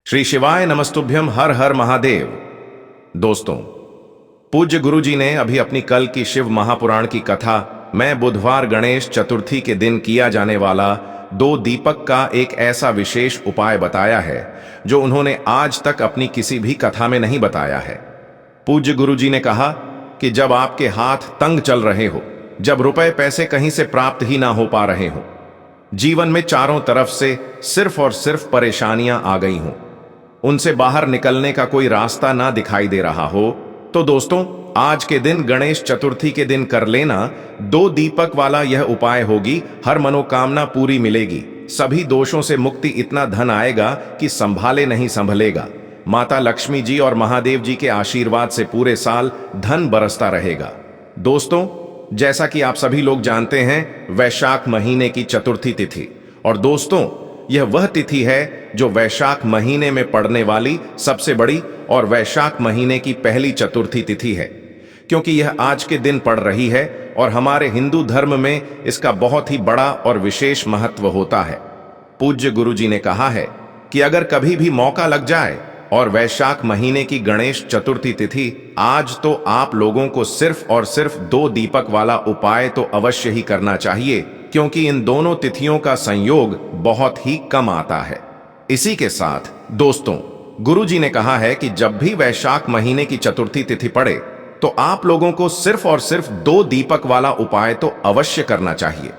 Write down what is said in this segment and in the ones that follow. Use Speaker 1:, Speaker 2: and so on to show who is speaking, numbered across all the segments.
Speaker 1: श्री शिवाय नमस्तुभ्यम, हर हर महादेव। दोस्तों, पूज्य गुरु जी ने अभी अपनी कल की शिव महापुराण की कथा में बुधवार गणेश चतुर्थी के दिन किया जाने वाला 2 दीपक का एक ऐसा विशेष उपाय बताया है जो उन्होंने आज तक अपनी किसी भी कथा में नहीं बताया है। पूज्य गुरु जी ने कहा कि जब आपके हाथ तंग चल रहे हो, जब रुपए पैसे कहीं से प्राप्त ही ना हो पा रहे हो, जीवन में चारों तरफ से सिर्फ और सिर्फ परेशानियां आ गई हों, उनसे बाहर निकलने का कोई रास्ता ना दिखाई दे रहा हो, तो दोस्तों आज के दिन गणेश चतुर्थी के दिन कर लेना 2 दीपक वाला यह उपाय होगी। हर मनोकामना पूरी मिलेगी, सभी दोषों से मुक्ति, इतना धन आएगा कि संभाले नहीं संभलेगा। माता लक्ष्मी जी और महादेव जी के आशीर्वाद से पूरे साल धन बरसता रहेगा। दोस्तों, जैसा कि आप सभी लोग जानते हैं, वैशाख महीने की चतुर्थी तिथि, और दोस्तों यह वह तिथि है जो वैशाख महीने में पड़ने वाली सबसे बड़ी और वैशाख महीने की पहली चतुर्थी तिथि है, क्योंकि यह आज के दिन पड़ रही है और हमारे हिंदू धर्म में इसका बहुत ही बड़ा और विशेष महत्व होता है। पूज्य गुरु जी ने कहा है कि अगर कभी भी मौका लग जाए और वैशाख महीने की गणेश चतुर्थी तिथि आज, तो आप लोगों को सिर्फ और सिर्फ 2 दीपक वाला उपाय तो अवश्य ही करना चाहिए, क्योंकि इन दोनों तिथियों का संयोग बहुत ही कम आता है। इसी के साथ दोस्तों, गुरु जी ने कहा है कि जब भी वैशाख महीने की चतुर्थी तिथि पड़े तो आप लोगों को सिर्फ और सिर्फ 2 दीपक वाला उपाय तो अवश्य करना चाहिए।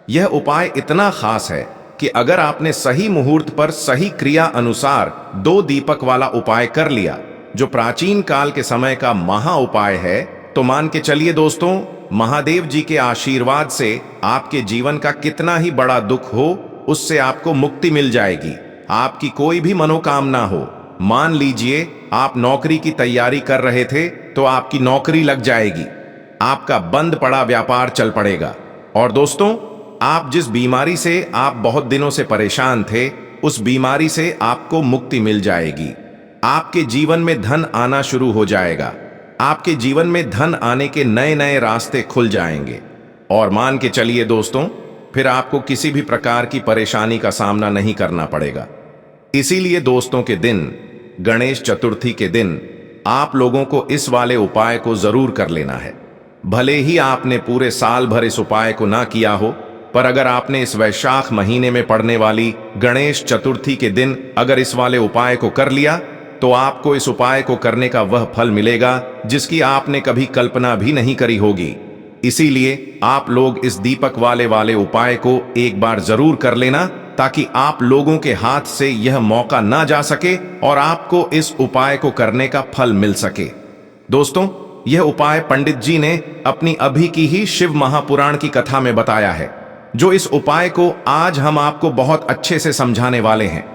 Speaker 1: यह उपाय इतना खास है कि अगर आपने सही मुहूर्त पर सही क्रिया अनुसार 2 दीपक वाला उपाय कर लिया, जो प्राचीन काल के समय का महा उपाय है, तो मान के चलिए दोस्तों, महादेव जी के आशीर्वाद से आपके जीवन का कितना ही बड़ा दुख हो, उससे आपको मुक्ति मिल जाएगी। आपकी कोई भी मनोकामना हो, मान लीजिए आप नौकरी की तैयारी कर रहे थे तो आपकी नौकरी लग जाएगी, आपका बंद पड़ा व्यापार चल पड़ेगा, और दोस्तों आप जिस बीमारी से आप बहुत दिनों से परेशान थे, उस बीमारी से आपको मुक्ति मिल जाएगी। आपके जीवन में धन आना शुरू हो जाएगा, आपके जीवन में धन आने के नए नए रास्ते खुल जाएंगे, और मान के चलिए दोस्तों, फिर आपको किसी भी प्रकार की परेशानी का सामना नहीं करना पड़ेगा। इसीलिए दोस्तों के दिन, गणेश चतुर्थी के दिन आप लोगों को इस वाले उपाय को जरूर कर लेना है। भले ही आपने पूरे साल भर इस उपाय को ना किया हो, पर अगर आपने इस वैशाख महीने में पड़ने वाली गणेश चतुर्थी के दिन अगर इस वाले उपाय को कर लिया, तो आपको इस उपाय को करने का वह फल मिलेगा जिसकी आपने कभी कल्पना भी नहीं करी होगी। इसीलिए आप लोग इस दीपक वाले उपाय को एक बार जरूर कर लेना, ताकि आप लोगों के हाथ से यह मौका ना जा सके और आपको इस उपाय को करने का फल मिल सके। दोस्तों, यह उपाय पंडित जी ने अपनी अभी की ही शिव महापुराण की कथा में बताया है, जो इस उपाय को आज हम आपको बहुत अच्छे से समझाने वाले हैं।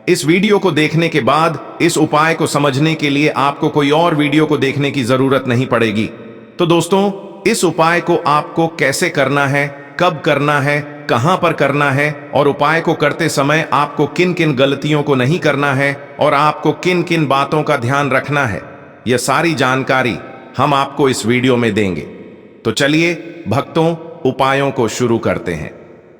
Speaker 1: इस वीडियो को देखने के बाद इस उपाय को समझने के लिए आपको कोई और वीडियो को देखने की जरूरत नहीं पड़ेगी। तो दोस्तों, इस उपाय को आपको कैसे करना है, कब करना है, कहां पर करना है, और उपाय को करते समय आपको किन किन गलतियों को नहीं करना है और आपको किन किन बातों का ध्यान रखना है, यह सारी जानकारी हम आपको इस वीडियो में देंगे। तो चलिए भक्तों, उपायों को शुरू करते हैं।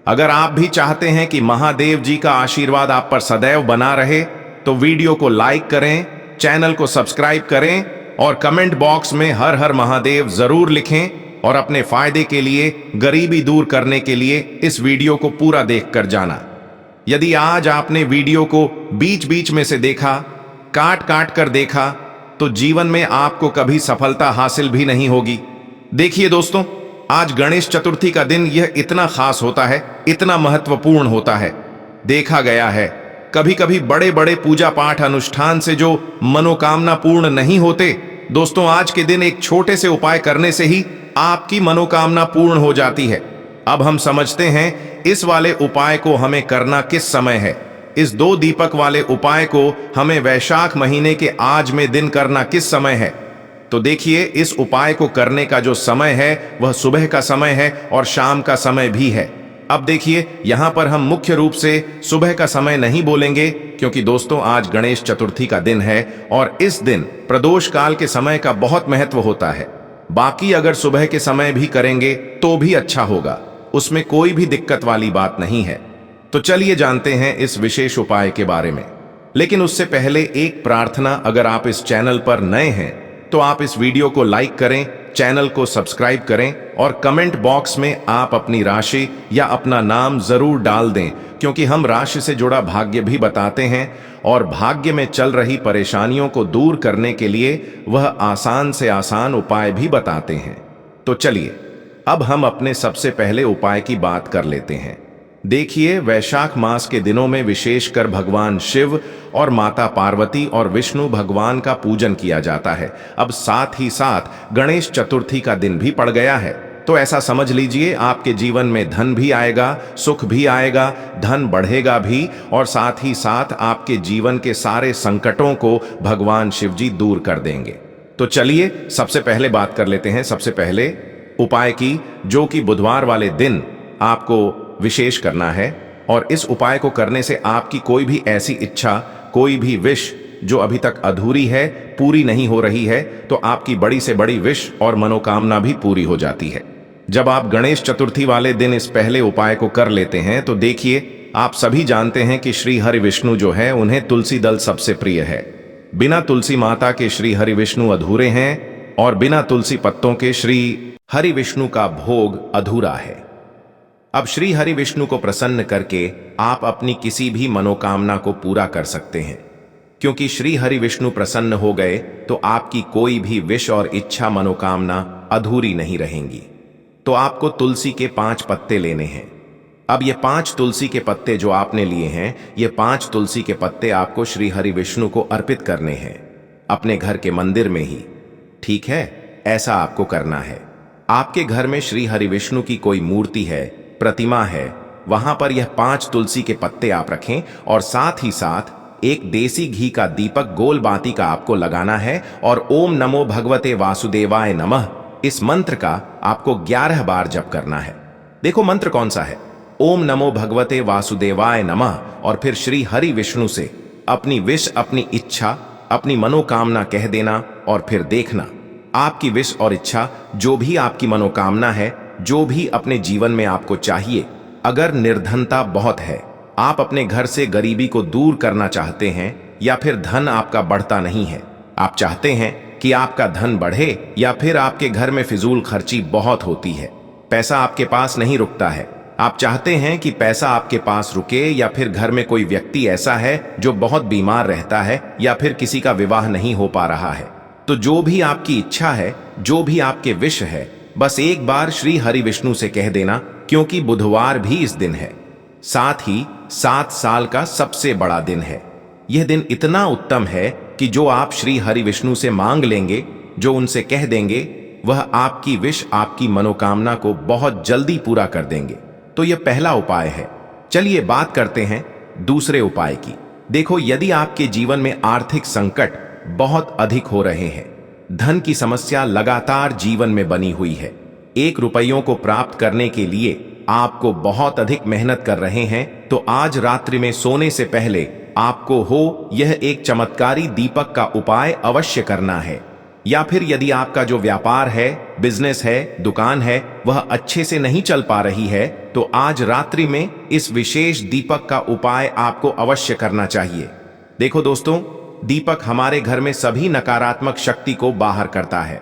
Speaker 1: अगर आप भी चाहते हैं कि महादेव जी का आशीर्वाद आप पर सदैव बना रहे, तो वीडियो को लाइक करें, चैनल को सब्सक्राइब करें और कमेंट बॉक्स में हर हर महादेव जरूर लिखें, और अपने फायदे के लिए, गरीबी दूर करने के लिए इस वीडियो को पूरा देखकर जाना। यदि आज आपने वीडियो को बीच बीच में से देखा, काट काट कर देखा, तो जीवन में आपको कभी सफलता हासिल भी नहीं होगी। देखिए दोस्तों, आज गणेश चतुर्थी का दिन यह इतना खास होता है, इतना महत्वपूर्ण होता है। देखा गया है कभी कभी बड़े बड़े पूजा पाठ अनुष्ठान से जो मनोकामना पूर्ण नहीं होते, दोस्तों आज के दिन एक छोटे से उपाय करने से ही आपकी मनोकामना पूर्ण हो जाती है। अब हम समझते हैं इस वाले उपाय को हमें करना किस समय है। इस 2 दीपक वाले उपाय को हमें वैशाख महीने के आज में दिन करना किस समय है। तो देखिए, इस उपाय को करने का जो समय है वह सुबह का समय है और शाम का समय भी है। अब देखिए, यहां पर हम मुख्य रूप से सुबह का समय नहीं बोलेंगे, क्योंकि दोस्तों आज गणेश चतुर्थी का दिन है और इस दिन प्रदोष काल के समय का बहुत महत्व होता है। बाकी अगर सुबह के समय भी करेंगे तो भी अच्छा होगा, उसमें कोई भी दिक्कत वाली बात नहीं है। तो चलिए जानते हैं इस विशेष उपाय के बारे में। लेकिन उससे पहले एक प्रार्थना, अगर आप इस चैनल पर नए हैं तो आप इस वीडियो को लाइक करें, चैनल को सब्सक्राइब करें और कमेंट बॉक्स में आप अपनी राशि या अपना नाम जरूर डाल दें, क्योंकि हम राशि से जुड़ा भाग्य भी बताते हैं और भाग्य में चल रही परेशानियों को दूर करने के लिए वह आसान से आसान उपाय भी बताते हैं। तो चलिए अब हम अपने सबसे पहले उपाय की बात कर लेते हैं। देखिए, वैशाख मास के दिनों में विशेषकर भगवान शिव और माता पार्वती और विष्णु भगवान का पूजन किया जाता है। अब साथ ही साथ गणेश चतुर्थी का दिन भी पड़ गया है, तो ऐसा समझ लीजिए आपके जीवन में धन भी आएगा, सुख भी आएगा, धन बढ़ेगा भी और साथ ही साथ आपके जीवन के सारे संकटों को भगवान शिव जी दूर कर देंगे। तो चलिए सबसे पहले बात कर लेते हैं सबसे पहले उपाय की, जो कि बुधवार वाले दिन आपको विशेष करना है। और इस उपाय को करने से आपकी कोई भी ऐसी इच्छा, कोई भी विश जो अभी तक अधूरी है, पूरी नहीं हो रही है, तो आपकी बड़ी से बड़ी विश और मनोकामना भी पूरी हो जाती है। जब आप गणेश चतुर्थी वाले दिन इस पहले उपाय को कर लेते हैं तो देखिए, आप सभी जानते हैं कि श्री हरि विष्णु जो है उन्हें तुलसी दल सबसे प्रिय है। बिना तुलसी माता के श्री हरि विष्णु अधूरे हैं और बिना तुलसी पत्तों के श्री हरि विष्णु का भोग अधूरा है। अब श्री हरि विष्णु को प्रसन्न करके आप अपनी किसी भी मनोकामना को पूरा कर सकते हैं, क्योंकि श्री हरि विष्णु प्रसन्न हो गए तो आपकी कोई भी विश और इच्छा, मनोकामना अधूरी नहीं रहेंगी। तो आपको तुलसी के 5 पत्ते लेने हैं। अब ये 5 तुलसी के पत्ते जो आपने लिए हैं, ये 5 तुलसी के पत्ते आपको श्री हरि विष्णु को अर्पित करने हैं, अपने घर के मंदिर में ही। ठीक है, ऐसा आपको करना है। आपके घर में श्री हरि विष्णु की कोई मूर्ति है, प्रतिमा है, वहां पर यह 5 तुलसी के पत्ते आप रखें और साथ ही साथ एक देसी घी का दीपक गोल बाती का आपको लगाना है और ओम नमो भगवते वासुदेवाय नमः इस मंत्र का आपको 11 बार जप करना है। देखो मंत्र कौन सा है, ओम नमो भगवते वासुदेवाय नमः, और फिर श्री हरि विष्णु से अपनी विश, अपनी इच्छा, अपनी मनोकामना कह देना और फिर देखना आपकी विश और इच्छा, जो भी आपकी मनोकामना है, जो भी अपने जीवन में आपको चाहिए। अगर निर्धनता बहुत है, आप अपने घर से गरीबी को दूर करना चाहते हैं, या फिर धन आपका बढ़ता नहीं है, आप चाहते हैं कि आपका धन बढ़े, या फिर आपके घर में फिजूल खर्ची बहुत होती है, पैसा आपके पास नहीं रुकता है, आप चाहते हैं कि पैसा आपके पास रुके, या फिर घर में कोई व्यक्ति ऐसा है जो बहुत बीमार रहता है, या फिर किसी का विवाह नहीं हो पा रहा है, तो जो भी आपकी इच्छा है, जो भी आपके विश है, बस एक बार श्री हरि विष्णु से कह देना, क्योंकि बुधवार भी इस दिन है, साथ ही 7 साल का सबसे बड़ा दिन है। यह दिन इतना उत्तम है कि जो आप श्री हरि विष्णु से मांग लेंगे, जो उनसे कह देंगे, वह आपकी विश, आपकी मनोकामना को बहुत जल्दी पूरा कर देंगे। तो यह पहला उपाय है। चलिए बात करते हैं दूसरे उपाय की। देखो, यदि आपके जीवन में आर्थिक संकट बहुत अधिक हो रहे हैं, धन की समस्या लगातार जीवन में बनी हुई है, 1 रुपयों को प्राप्त करने के लिए आपको बहुत अधिक मेहनत कर रहे हैं, तो आज रात्रि में सोने से पहले आपको हो यह एक चमत्कारी दीपक का उपाय अवश्य करना है। या फिर यदि आपका जो व्यापार है, बिजनेस है, दुकान है, वह अच्छे से नहीं चल पा रही है, तो आज रात्रि में इस विशेष दीपक का उपाय आपको अवश्य करना चाहिए। देखो दोस्तों, दीपक हमारे घर में सभी नकारात्मक शक्ति को बाहर करता है।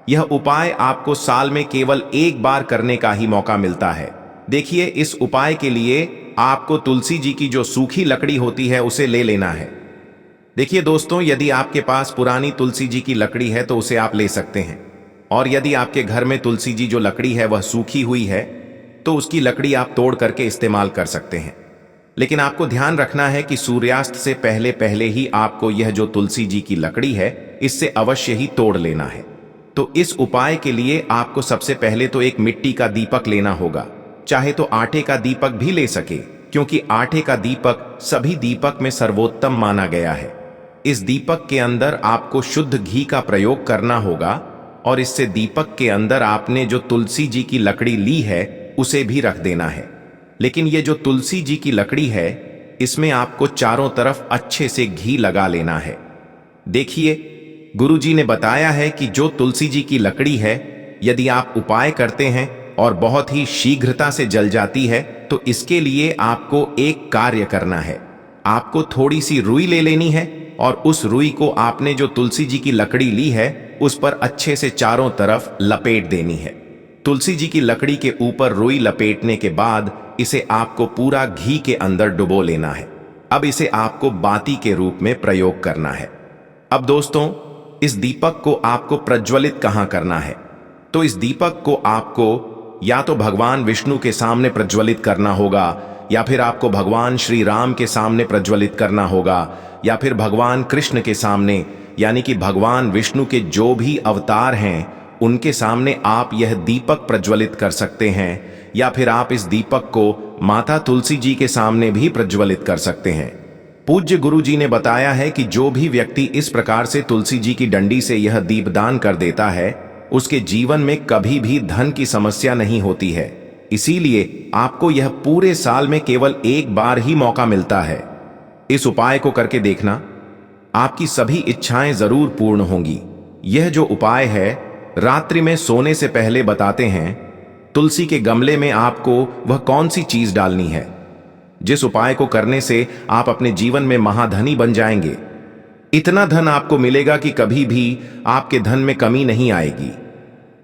Speaker 1: यह उपाय आपको साल में केवल 1 बार करने का ही मौका मिलता है। देखिए, इस उपाय के लिए आपको तुलसी जी की जो सूखी लकड़ी होती है उसे ले लेना है। देखिए दोस्तों, यदि आपके पास पुरानी तुलसी जी की लकड़ी है तो उसे आप ले सकते हैं, और यदि आपके घर में तुलसी जी जो लकड़ी है वह सूखी हुई है तो उसकी लकड़ी आप तोड़ करके इस्तेमाल कर सकते हैं। लेकिन आपको ध्यान रखना है कि सूर्यास्त से पहले पहले ही आपको यह जो तुलसी जी की लकड़ी है इससे अवश्य ही तोड़ लेना है। तो इस उपाय के लिए आपको सबसे पहले तो एक मिट्टी का दीपक लेना होगा, चाहे तो आटे का दीपक भी ले सके, क्योंकि आटे का दीपक सभी दीपक में सर्वोत्तम माना गया है। इस दीपक के अंदर आपको शुद्ध घी का प्रयोग करना होगा और इससे दीपक के अंदर आपने जो तुलसी जी की लकड़ी ली है उसे भी रख देना है। लेकिन ये जो तुलसी जी की लकड़ी है इसमें आपको चारों तरफ अच्छे से घी लगा लेना है। देखिए, गुरुजी ने बताया है कि जो तुलसी जी की लकड़ी है यदि आप उपाय करते हैं और बहुत ही शीघ्रता से जल जाती है तो इसके लिए आपको एक कार्य करना है। आपको थोड़ी सी रुई ले लेनी है और उस रुई को आपने जो तुलसी जी की लकड़ी ली है उस पर अच्छे से चारों तरफ लपेट देनी है। तुलसी जी की लकड़ी के ऊपर रुई लपेटने के बाद इसे आपको पूरा घी के अंदर डुबो लेना है। अब इसे आपको बाती के रूप में प्रयोग करना है। अब दोस्तों, इस दीपक को आपको प्रज्वलित कहाँ करना है? तो इस दीपक को आपको या तो भगवान विष्णु के सामने प्रज्वलित करना होगा, या फिर आपको भगवान श्री राम के सामने प्रज्वलित करना होगा, या फिर भगवान कृष्ण के सामने, यानी कि भगवान विष्णु के जो भी अवतार हैं उनके सामने आप यह दीपक प्रज्वलित कर सकते हैं, या फिर आप इस दीपक को माता तुलसी जी के सामने भी प्रज्वलित कर सकते हैं। पूज्य गुरु जी ने बताया है कि जो भी व्यक्ति इस प्रकार से तुलसी जी की डंडी से यह दीपदान कर देता है उसके जीवन में कभी भी धन की समस्या नहीं होती है। इसीलिए आपको यह पूरे साल में केवल एक बार ही मौका मिलता है। इस उपाय को करके देखना, आपकी सभी इच्छाएं जरूर पूर्ण होंगी। यह जो उपाय है रात्रि में सोने से पहले बताते हैं। तुलसी के गमले में आपको वह कौन सी चीज डालनी है जिस उपाय को करने से आप अपने जीवन में महाधनी बन जाएंगे। इतना धन आपको मिलेगा कि कभी भी आपके धन में कमी नहीं आएगी,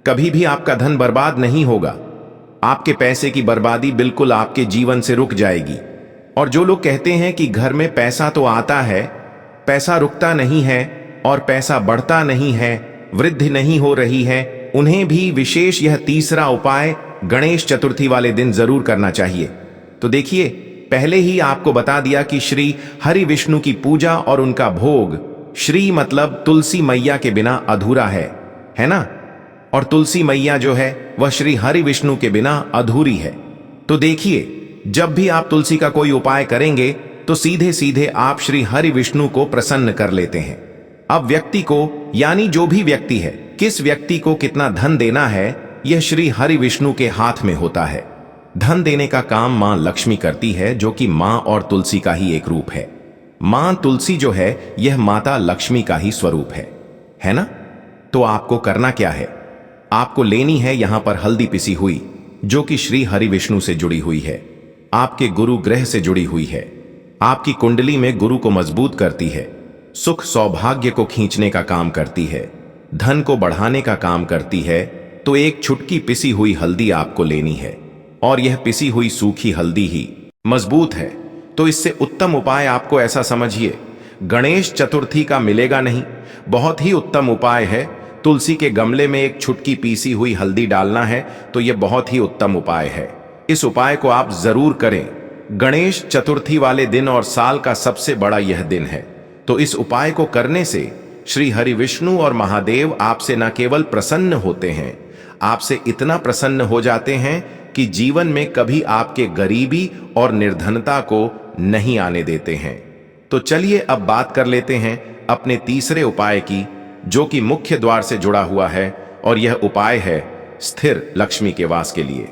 Speaker 1: कभी भी आपका धन बर्बाद नहीं होगा। आपके पैसे की बर्बादी बिल्कुल आपके जीवन से रुक जाएगी। और जो लोग कहते हैं कि घर में पैसा तो आता है, पैसा रुकता नहीं है और पैसा बढ़ता नहीं है, वृद्धि नहीं हो रही है, उन्हें भी विशेष यह तीसरा उपाय गणेश चतुर्थी वाले दिन जरूर करना चाहिए। तो देखिए, पहले ही आपको बता दिया कि श्री हरि विष्णु की पूजा और उनका भोग, श्री मतलब तुलसी मैया के बिना अधूरा है ना? और तुलसी मैया जो है वह श्री हरि विष्णु के बिना अधूरी है। तो देखिए, जब भी आप तुलसी का कोई उपाय करेंगे तो सीधे सीधे आप श्री हरि विष्णु को प्रसन्न कर लेते हैं। अब व्यक्ति को, यानी जो भी व्यक्ति है, किस व्यक्ति को कितना धन देना है यह श्री हरि विष्णु के हाथ में होता है। धन देने का काम मां लक्ष्मी करती है, जो कि मां और तुलसी का ही एक रूप है। मां तुलसी जो है यह माता लक्ष्मी का ही स्वरूप है ना? तो आपको करना क्या है? आपको लेनी है यहां पर हल्दी पिसी हुई, जो कि श्री हरि विष्णु से जुड़ी हुई है, आपके गुरु ग्रह से जुड़ी हुई है, आपकी कुंडली में गुरु को मजबूत करती है, सुख सौभाग्य को खींचने का काम करती है, धन को बढ़ाने का काम करती है। तो एक छुटकी पिसी हुई हल्दी आपको लेनी है, और यह पिसी हुई सूखी हल्दी ही मजबूत है। तो इससे उत्तम उपाय आपको ऐसा समझिए, गणेश चतुर्थी का मिलेगा नहीं। बहुत ही उत्तम उपाय है। तुलसी के गमले में एक छुटकी पीसी हुई हल्दी डालना है, तो यह बहुत ही उत्तम उपाय है। इस उपाय को आप जरूर करें। गणेश चतुर्थी वाले दिन और साल का सबसे बड़ा यह दिन है। तो इस उपाय को करने से श्री हरि विष्णु और महादेव आपसे न केवल प्रसन्न होते हैं, आपसे इतना प्रसन्न हो जाते हैं कि जीवन में कभी आपके गरीबी और निर्धनता को नहीं आने देते हैं। तो चलिए अब बात कर लेते हैं अपने तीसरे उपाय की, जो कि मुख्य द्वार से जुड़ा हुआ है, और यह उपाय है स्थिर लक्ष्मी के वास के लिए।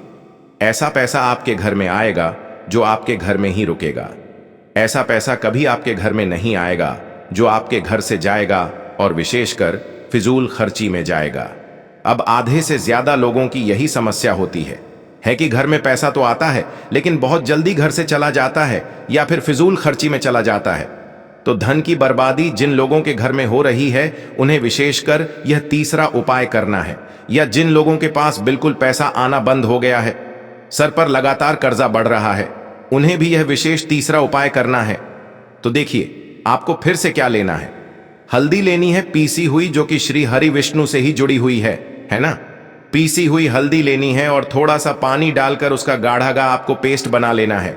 Speaker 1: ऐसा पैसा आपके घर में आएगा जो आपके घर में ही रुकेगा। ऐसा पैसा कभी आपके घर में नहीं आएगा जो आपके घर से जाएगा और विशेषकर फिजूल खर्ची में जाएगा। अब आधे से ज्यादा लोगों की यही समस्या होती है कि घर में पैसा तो आता है लेकिन बहुत जल्दी घर से चला जाता है या फिर फिजूल खर्ची में चला जाता है। तो धन की बर्बादी जिन लोगों के घर में हो रही है उन्हें विशेषकर यह तीसरा उपाय करना है, या जिन लोगों के पास बिल्कुल पैसा आना बंद हो गया है, सर पर लगातार कर्जा बढ़ रहा है, उन्हें भी यह विशेष तीसरा उपाय करना है। तो देखिए, आपको फिर से क्या लेना है? हल्दी लेनी है पीसी हुई, जो कि श्री हरि विष्णु से ही जुड़ी हुई है ना? पीसी हुई हल्दी लेनी है और थोड़ा सा पानी डालकर उसका गाढ़ा आपको पेस्ट बना लेना है।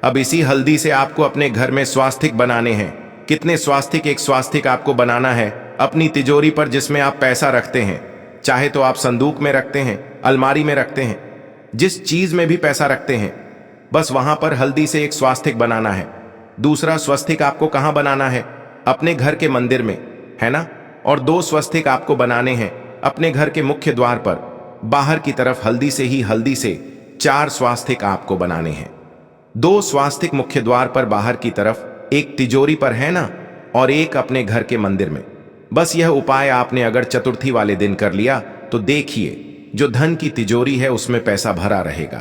Speaker 1: अब इसी हल्दी से आपको अपने घर में स्वास्तिक बनाने हैं। कितने स्वास्तिक? एक स्वास्तिक आपको बनाना है अपनी तिजोरी पर, जिसमें आप पैसा रखते हैं। चाहे तो आप संदूक में रखते हैं, अलमारी में रखते हैं, जिस चीज में भी पैसा रखते हैं, बस वहां पर हल्दी से एक स्वास्तिक बनाना है। दूसरा स्वस्तिक आपको कहां बनाना है? अपने घर के मंदिर में, है ना? और 2 स्वस्तिक आपको बनाने हैं अपने घर के मुख्य द्वार पर, बाहर की तरफ हल्दी से 4 स्वास्तिक आपको बनाने हैं। 2 स्वास्तिक मुख्य द्वार पर बाहर की तरफ, एक तिजोरी पर, है ना? और एक अपने घर के मंदिर में। बस यह उपाय आपने अगर चतुर्थी वाले दिन कर लिया तो देखिए, जो धन की तिजोरी है उसमें पैसा भरा रहेगा।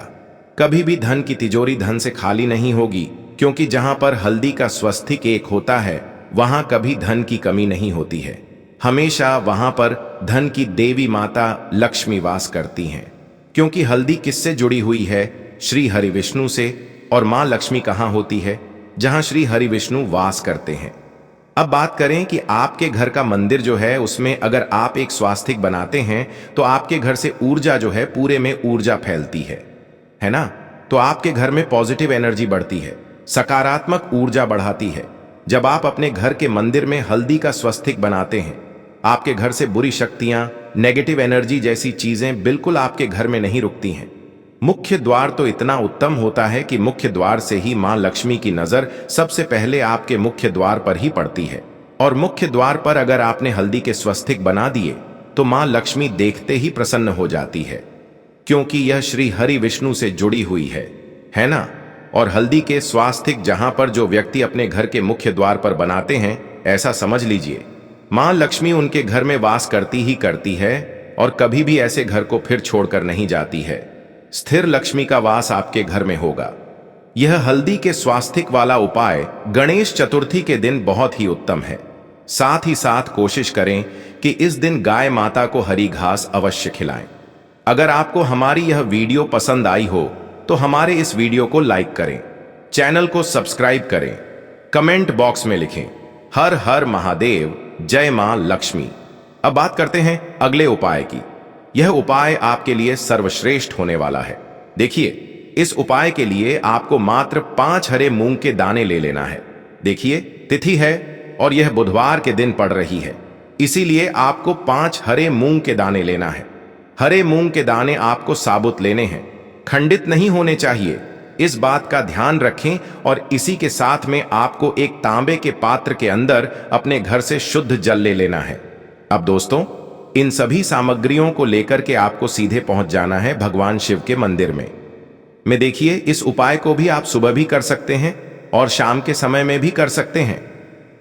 Speaker 1: कभी भी धन की तिजोरी धन से खाली नहीं होगी। क्योंकि जहां पर हल्दी का स्वस्तिक एक होता है वहां कभी धन की कमी नहीं होती है। हमेशा वहां पर धन की देवी माता लक्ष्मी वास करती हैं, क्योंकि हल्दी किससे जुड़ी हुई है? श्री हरि विष्णु से। और मां लक्ष्मी कहां होती है? जहां श्री हरि विष्णु वास करते हैं। अब बात करें कि आपके घर का मंदिर जो है उसमें अगर आप एक स्वास्तिक बनाते हैं तो आपके घर से ऊर्जा जो है पूरे में ऊर्जा फैलती है ना? तो आपके घर में पॉजिटिव एनर्जी बढ़ती है, सकारात्मक ऊर्जा बढ़ाती है। जब आप अपने घर के मंदिर में हल्दी का स्वस्तिक बनाते हैं, आपके घर से बुरी शक्तियां, नेगेटिव एनर्जी जैसी चीजें बिल्कुल आपके घर में नहीं रुकती हैं। मुख्य द्वार तो इतना उत्तम होता है कि मुख्य द्वार से ही मां लक्ष्मी की नजर सबसे पहले आपके मुख्य द्वार पर ही पड़ती है। और मुख्य द्वार पर अगर आपने हल्दी के स्वस्तिक बना दिए तो मां लक्ष्मी देखते ही प्रसन्न हो जाती है, क्योंकि यह श्री हरि विष्णु से जुड़ी हुई है ना? और हल्दी के स्वास्तिक जहां पर जो व्यक्ति अपने घर के मुख्य द्वार पर बनाते हैं, ऐसा समझ लीजिए मां लक्ष्मी उनके घर में वास करती ही करती है और कभी भी ऐसे घर को फिर छोड़कर नहीं जाती है। स्थिर लक्ष्मी का वास आपके घर में होगा। यह हल्दी के स्वास्तिक वाला उपाय गणेश चतुर्थी के दिन बहुत ही उत्तम है। साथ ही साथ कोशिश करें कि इस दिन गाय माता को हरी घास अवश्य खिलाएं। अगर आपको हमारी यह वीडियो पसंद आई हो तो हमारे इस वीडियो को लाइक करें, चैनल को सब्सक्राइब करें, कमेंट बॉक्स में लिखें हर हर महादेव, जय मां लक्ष्मी। अब बात करते हैं अगले उपाय की। यह उपाय आपके लिए सर्वश्रेष्ठ होने वाला है। देखिए, इस उपाय के लिए आपको मात्र 5 हरे मूंग के दाने ले लेना है। देखिए, तिथि है और यह बुधवार के दिन पड़ रही है, इसीलिए आपको 5 हरे मूंग के दाने लेना है। हरे मूंग के दाने आपको साबुत लेने हैं, खंडित नहीं होने चाहिए, इस बात का ध्यान रखें। और इसी के साथ में आपको एक तांबे के पात्र के अंदर अपने घर से शुद्ध जल ले लेना है। अब दोस्तों, इन सभी सामग्रियों को लेकर के आपको सीधे पहुंच जाना है भगवान शिव के मंदिर में देखिए, इस उपाय को भी आप सुबह भी कर सकते हैं और शाम के समय में भी कर सकते हैं।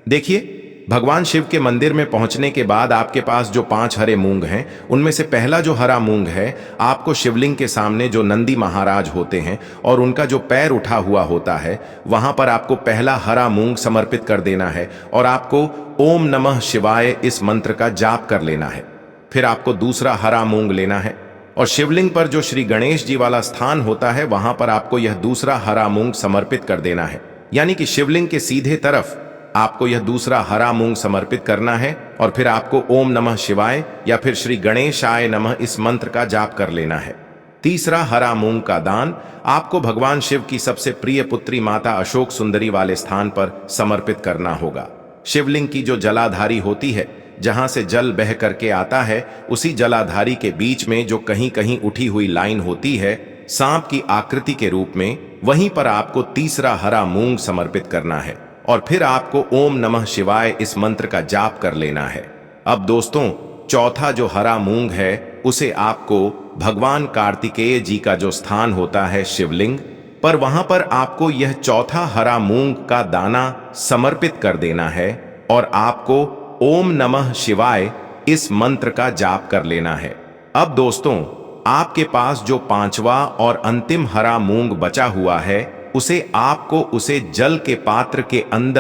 Speaker 1: देखिए, भगवान शिव के मंदिर में पहुंचने के बाद आपके पास जो 5 हरे मूंग हैं, उनमें से पहला जो हरा मूंग है, आपको शिवलिंग के सामने जो नंदी महाराज होते हैं और उनका जो पैर उठा हुआ होता है, वहां पर आपको पहला हरा मूंग समर्पित कर देना है और आपको ओम नमः शिवाय इस मंत्र का जाप कर लेना है। फिर आपको दूसरा हरा मूंग लेना है और शिवलिंग पर जो श्री गणेश जी वाला स्थान होता है, वहां पर आपको यह दूसरा हरा मूंग समर्पित कर देना है। यानी कि शिवलिंग के सीधे तरफ आपको यह दूसरा हरा मूंग समर्पित करना है और फिर आपको ओम नमः शिवाय या फिर श्री गणेशाय नमः इस मंत्र का जाप कर लेना है। तीसरा हरा मूंग का दान आपको भगवान शिव की सबसे प्रिय पुत्री माता अशोक सुंदरी वाले स्थान पर समर्पित करना होगा। शिवलिंग की जो जलाधारी होती है, जहां से जल बह करके आता है, उसी जलाधारी के बीच में जो कहीं कहीं उठी हुई लाइन होती है सांप की आकृति के रूप में, वहीं पर आपको तीसरा हरा मूंग समर्पित करना है और फिर आपको ओम नमः शिवाय इस मंत्र का जाप कर लेना है। अब दोस्तों, चौथा जो हरा मूंग है उसे आपको भगवान कार्तिकेय जी का जो स्थान होता है शिवलिंग पर, वहां पर आपको यह चौथा हरा मूंग का दाना समर्पित कर देना है और आपको ओम नमः शिवाय इस मंत्र का जाप कर लेना है। अब दोस्तों, आपके पास जो 5वां और अंतिम हरा मूंग बचा हुआ है, उसे आपको उसे जल के पात्र के अंदर